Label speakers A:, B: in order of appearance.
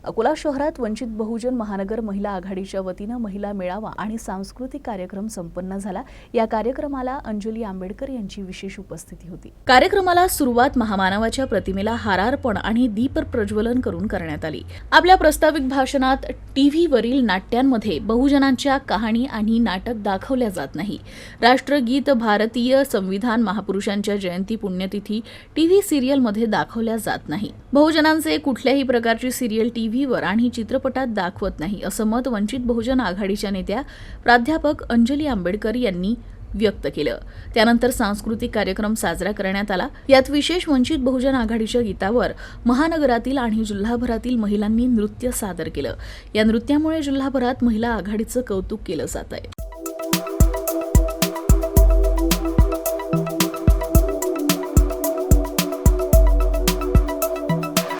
A: अकोला शहरात वंचित बहुजन महानगर महिला आघाडीच्या वतीनं महिला मेळावा आणि सांस्कृतिक कार्यक्रम संपन्न झाला। या कार्यक्रमाला अंजली आंबेडकर यांची विशेष उपस्थिती होती। कार्यक्रमाला सुरुवात महामानवाच्या प्रतिमेला हारार्पण आणि दीप प्रज्वलन करून करण्यात आली। आपल्या प्रस्ताविक भाषणात टीव्हीवरील नाट्यांमध्ये बहुजनांच्या कहाणी आणि नाटक दाखवल्या जात नाही। राष्ट्रगीत, भारतीय संविधान, महापुरुषांच्या जयंती पुण्यतिथी टीव्ही सिरियलमध्ये दाखवल्या जात नाही। बहुजनांचे कुठल्याही प्रकारची सिरियल टीव्हीवर आणि चित्रपटात दाखवत नाही, असं मत वंचित बहुजन आघाडीच्या नेत्या प्राध्यापक अंजली आंबेडकर यांनी व्यक्त केलं। त्यानंतर सांस्कृतिक कार्यक्रम साजरा करण्यात आला। यात विशेष वंचित बहुजन आघाडीच्या गीतावर महानगरातील आणि जिल्हाभरातील महिलांनी नृत्य सादर केलं। या नृत्यामुळे जिल्हाभरात महिला आघाडीचं कौतुक केलं जात आहे।